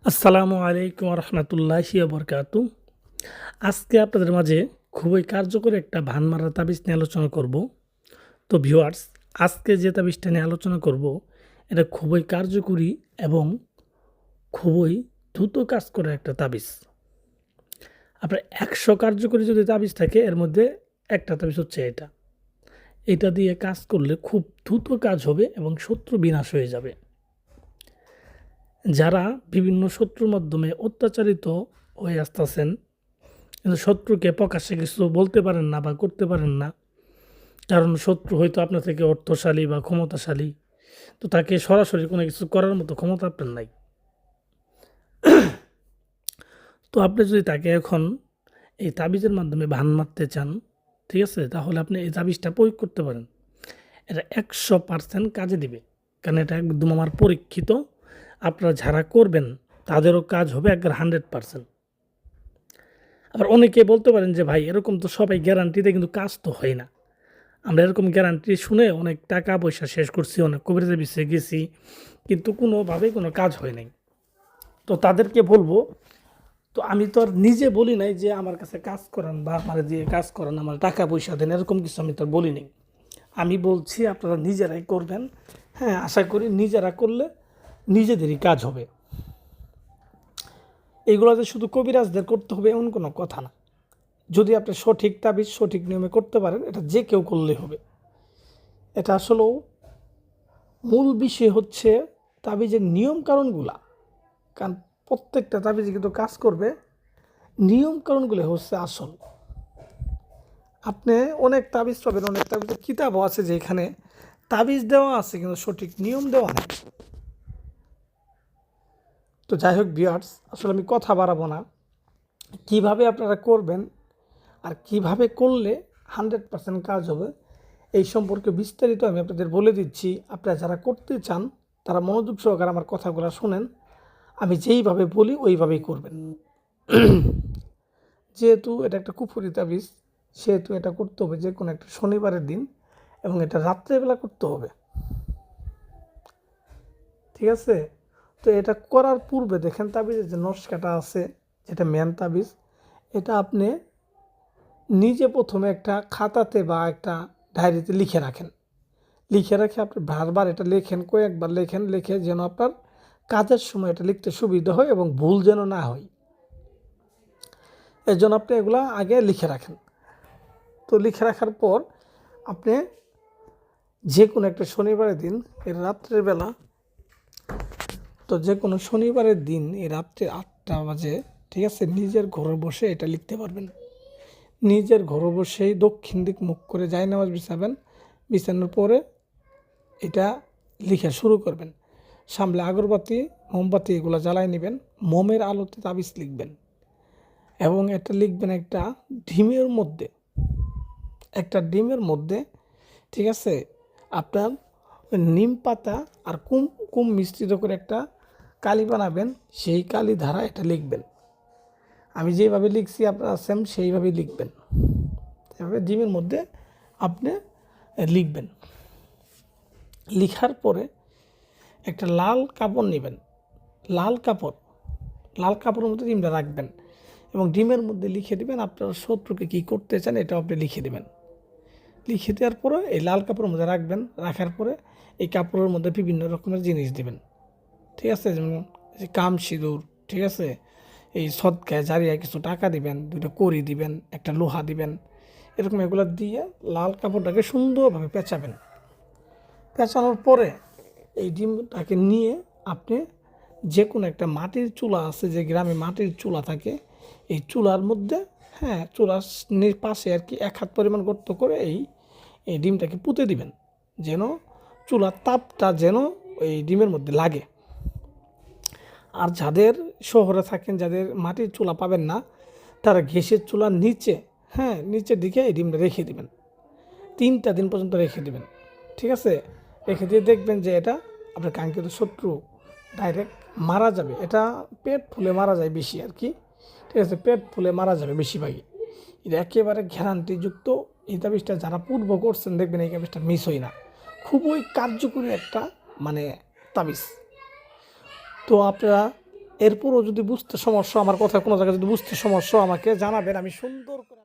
আসসালামু আলাইকুম রহমতুল্লাহি বরকাতু। আজকে আপনাদের মাঝে খুবই কার্যকরী একটা ভানমারা তাবিজ নিয়ে আলোচনা করব। তো ভিউয়ার্স, আজকে যে তাবিজটা নিয়ে আলোচনা করব এটা খুবই কার্যকরী এবং খুবই দ্রুত কাজ করে একটা তাবিজ। আপনার 100 কার্যকরী যদি তাবিজ থাকে এর মধ্যে একটা তাবিজ হচ্ছে এটা। এটা দিয়ে কাজ করলে খুব দ্রুত কাজ হবে এবং শত্রু বিনাশ হয়ে যাবে। যারা বিভিন্ন শত্রুর মাধ্যমে অত্যাচারিত হয়ে আসতেছেন, কিন্তু শত্রুকে প্রকাশ্যে কিছু বলতে পারেন না বা করতে পারেন না, কারণ শত্রু হয়তো আপনার থেকে অর্থশালী বা ক্ষমতাশালী, তো তাকে সরাসরি কোনো কিছু করার মতো ক্ষমতা আপনার নাই। তো আপনি যদি তাকে এখন এই তাবিজের মাধ্যমে ভান মারতে চান, ঠিক আছে, তাহলে আপনি এই তাবিজটা প্রয়োগ করতে পারেন। এটা 100% কাজে দিবে, কারণ এটা একদম আমার পরীক্ষিত। আপনারা যারা করবেন তাদেরও কাজ হবে একবার 100%। আবার অনেকে বলতে পারেন যে ভাই এরকম তো সবাই গ্যারান্টিতে, কিন্তু কাজ তো হয় না। আমরা এরকম গ্যারান্টি শুনে অনেক টাকা পয়সা শেষ করছি, অনেক কবিরাজের পিছিয়ে গেছি, কিন্তু কোনোভাবেই কোনো কাজ হয় নাই। তো তাদেরকে বলবো, তো আমি তো আর নিজে বলি নাই যে আমার কাছে কাজ করান বা আমার দিয়ে কাজ করান, আমার টাকা পয়সা দেন, এরকম কিছু আমি তো আর বলি নাই। আমি বলছি আপনারা নিজেরাই করবেন। হ্যাঁ, আশা করি নিজেরা করলে নিজেদেরই কাজ হবে। এইগুলো যে শুধু কবিরাজদের করতে হবে এমন কোনো কথা না। যদি আপনি সঠিক তাবিজ সঠিক নিয়মে করতে পারেন, এটা যে কেউ করলেই হবে। এটা আসলেও মূল বিষয় হচ্ছে তাবিজের নিয়ম কারণগুলা। কারণ প্রত্যেকটা তাবিজ কিন্তু কাজ করবে, নিয়ম কারণগুলো হচ্ছে আসল। আপনি অনেক তাবিজ পাবেন, অনেক তাবিজের কিতাবও আছে যেখানে তাবিজ দেওয়া আছে কিন্তু সঠিক নিয়ম দেওয়া নেই। তো যাই হোক ভিউয়ার্স, আসলে আমি কথা বাড়াবো না। কিভাবে আপনারা করবেন আর কিভাবে করলে 100% কাজ হবে এই সম্পর্কে বিস্তারিত আমি আপনাদের বলে দিচ্ছি। আপনারা যারা করতে চান তারা মনোযোগ সহকারে আমার কথাগুলো শোনেন। আমি যেইভাবে বলি ওইভাবেই করবেন। যেহেতু এটা একটা কুফরি তাবিজ, সেহেতু এটা করতে হবে যে কোনো একটা শনিবারের দিন, এবং এটা রাত্রেবেলা করতে হবে, ঠিক আছে? তো এটা করার পূর্বে দেখেন তাবিজের যে নকশাটা আছে, যেটা মেন তাবিজ, এটা আপনি নিজে প্রথমে একটা খাতাতে বা একটা ডায়েরিতে লিখে রাখেন। লিখে রেখে আপনি বারবার এটা লেখেন, কয়েকবার লেখেন, লিখে যেন আপনার কাজের সময় এটা লিখতে সুবিধা হয় এবং ভুল যেন না হয়, এর জন্য আপনি এগুলা আগে লিখে রাখেন। তো লিখে রাখার পর আপনি যে কোনো একটা শনিবারের দিন এর রাত্রের বেলা, তো যে কোনো শনিবারের দিন এই রাত্রে 8টা বাজে, ঠিক আছে, নিজের ঘরে বসে এটা লিখতে পারবেন। নিজের ঘরে বসেই দক্ষিণ দিক মুখ করে জায়নামাজ বিছাবেন। বিছানোর পরে এটা লিখা শুরু করবেন। সামনে আগরবাতি মোমবাতি এগুলো জ্বালায় নেবেন, মোমের আলোতে তাবিজ লিখবেন এবং এটা লিখবেন একটা ডিমের মধ্যে, একটা ডিমের মধ্যে, ঠিক আছে। আপনার নিম পাতা আর কুম কুম মিশ্রিত করে একটা কালি বানাবেন, সেই কালি ধারা এটা লিখবেন। আমি যেভাবে লিখছি আপনারা সেম সেইভাবেই লিখবেন। এভাবে ডিমের মধ্যে আপনি লিখবেন। লিখার পরে একটা লাল কাপড় নেবেন, লাল কাপড়, লাল কাপড়ের মধ্যে ডিমটা রাখবেন এবং ডিমের মধ্যে লিখে দেবেন আপনার শত্রুকে কী করতে চান, এটা আপনি লিখে দেবেন। লিখে দেওয়ার পরে এই লাল কাপড়ের মধ্যে রাখবেন। রাখার পরে এই কাপড়ের মধ্যে বিভিন্ন রকমের জিনিস দেবেন, ঠিক আছে, যেমন কাম সিঁদুর, ঠিক আছে, এই সদকায় জারিয়া কিছু টাকা দিবেন, দুটো কড়ি দিবেন, একটা লোহা দিবেন, এরকম এগুলো দিয়ে লাল কাপড়টাকে সুন্দরভাবে পেঁচাবেন। পেঁচানোর পরে এই ডিমটাকে নিয়ে আপনি যে কোনো একটা মাটির চুলা আছে, যে গ্রামে মাটির চুলা থাকে, এই চুলার মধ্যে, হ্যাঁ, চুলার পাশে আর কি 1 হাত পরিমাণ গর্ত করে এই এই ডিমটাকে পুঁতে দিবেন, যেন চুলার তাপটা যেন এই ডিমের মধ্যে লাগে। আর যাদের শহরে থাকেন, যাদের মাটির চুলা পাবেন না, তারা গ্যাসের চুলার নিচে, হ্যাঁ, নিচের দিকে এই ডিমটা রেখে দিবেন। 3টা দিন পর্যন্ত রেখে দিবেন, ঠিক আছে। রেখে দিয়ে দেখবেন যে এটা আপনার কাঙ্ক্ষিত শত্রু ডাইরেক্ট মারা যাবে। এটা পেট ফুলে মারা যায় বেশি আর কি, ঠিক আছে, পেট ফুলে মারা যাবে বেশিরভাগই। এটা একেবারে গ্যারান্টিযুক্ত। এই তাবিজটা যারা পূর্ব করছেন দেখবেন এই তাবিজটা মিস হয় না। খুবই কার্যকরী একটা মানে তাবিজ। তো আপনারা এরপরও যদি বুঝতে সমস্যা, আমার কথা কোনো জায়গায় যদি বুঝতে সমস্যা, আমাকে জানাবেন, আমি সুন্দর করে